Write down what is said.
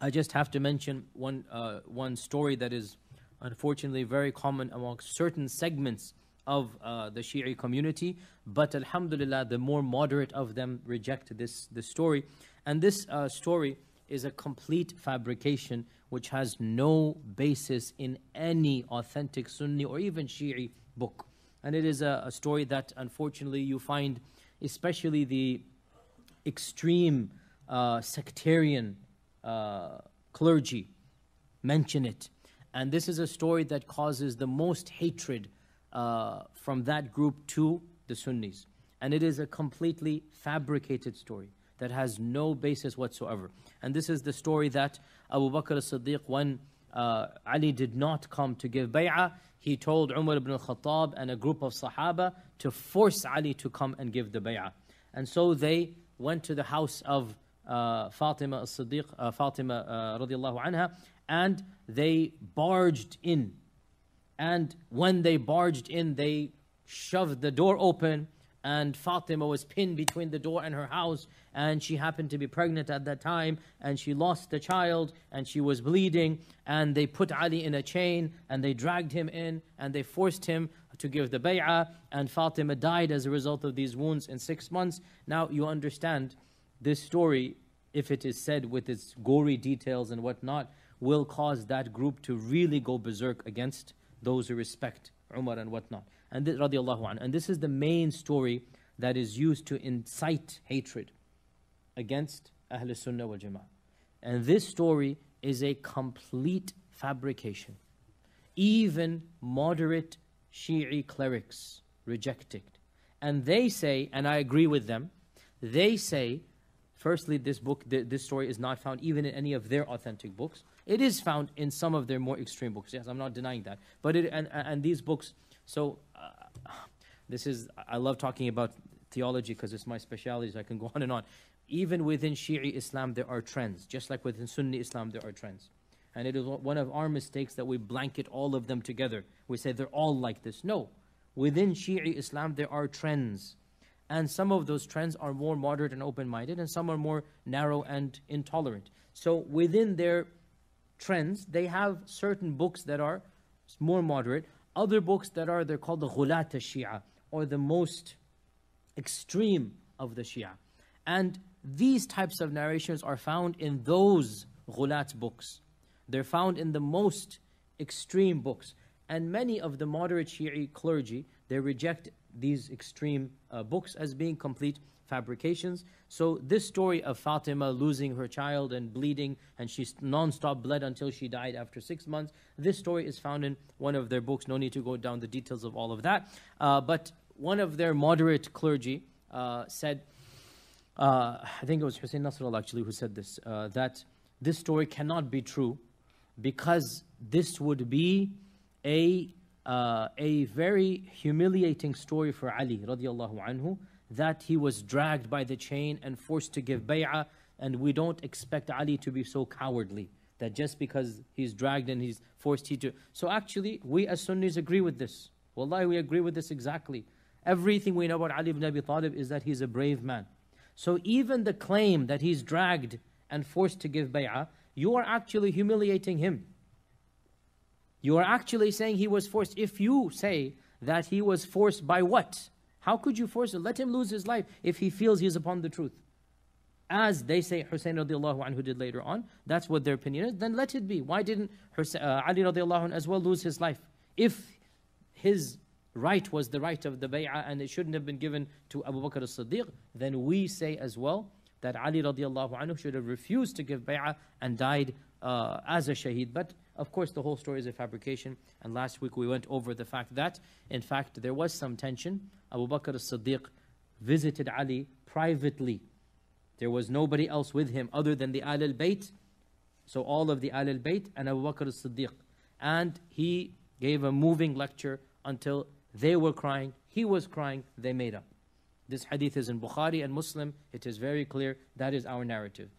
I just have to mention one story that is unfortunately very common amongst certain segments of the Shia community, but alhamdulillah, the more moderate of them reject this story. And this story is a complete fabrication which has no basis in any authentic Sunni or even Shia book. And it is a story that unfortunately you find, especially the extreme sectarian clergy mention it. And this is a story that causes the most hatred from that group to the Sunnis. And it is a completely fabricated story that has no basis whatsoever. And this is the story that Abu Bakr as-Siddiq, when Ali did not come to give bay'ah, he told Umar ibn al-Khattab and a group of Sahaba to force Ali to come and give the bay'ah. And so they went to the house of Fatima as-Siddiq, Fatima radiallahu anha, and they barged in. And when they barged in, they shoved the door open, and Fatima was pinned between the door and her house, and she happened to be pregnant at that time, and she lost the child, and she was bleeding, and they put Ali in a chain, and they dragged him in, and they forced him to give the bay'ah, and Fatima died as a result of these wounds in 6 months. Now you understand, this story, if it is said with its gory details and whatnot, will cause that group to really go berserk against those who respect Umar and whatnot. And this, radiallahu anhu, and this is the main story that is used to incite hatred against Ahl Sunnah wal Jama'ah. And this story is a complete fabrication. Even moderate Shi'i clerics reject it. And they say, and I agree with them, they say, firstly, this story is not found even in any of their authentic books. It is found in some of their more extreme books. Yes, I'm not denying that. But and these books, so I love talking about theology because it's my specialty, so I can go on and on. Even within Shi'i Islam, there are trends. Just like within Sunni Islam, there are trends. And it is one of our mistakes that we blanket all of them together. We say they're all like this. No. Within Shi'i Islam, there are trends. And some of those trends are more moderate and open-minded, and some are more narrow and intolerant. So within their trends, they have certain books that are more moderate, other books that are, they're called the Ghulat al-Shia, or the most extreme of the Shia. And these types of narrations are found in those Ghulat books. They're found in the most extreme books. And many of the moderate Shi'i clergy, they reject these extreme books as being complete fabrications. So this story of Fatima losing her child and bleeding, and she non-stop bled until she died after 6 months, this story is found in one of their books. No need to go down the details of all of that. But one of their moderate clergy said, I think it was Hussain Nasrallah actually who said this, that this story cannot be true because this would be a very humiliating story for Ali radiallahu anhu, that he was dragged by the chain and forced to give bay'ah, and we don't expect Ali to be so cowardly that just because he's dragged and he's forced to. So actually, we as Sunnis agree with this. Wallahi, we agree with this exactly. Everything we know about Ali ibn Abi Talib is that he's a brave man. So even the claim that he's dragged and forced to give bay'ah, you are actually humiliating him. You are actually saying he was forced. If you say that he was forced by what? How could you force him? Let him lose his life if he feels he's upon the truth. As they say Hussain radiallahu anhu did later on, that's what their opinion is, then let it be. Why didn't Ali radiallahu anhu as well lose his life? If his right was the right of the bay'ah and it shouldn't have been given to Abu Bakr as-Siddiq, then we say as well that Ali radiallahu anhu should have refused to give bay'ah and died as a shaheed. But of course the whole story is a fabrication, and last week we went over the fact that in fact there was some tension. Abu Bakr as-Siddiq visited Ali privately. There was nobody else with him other than the Ahl al-Bayt, so all of the Ahl al-Bayt and Abu Bakr as-Siddiq, and he gave a moving lecture until they were crying, he was crying, they made up. This hadith is in Bukhari and Muslim. It is very clear. That is our narrative.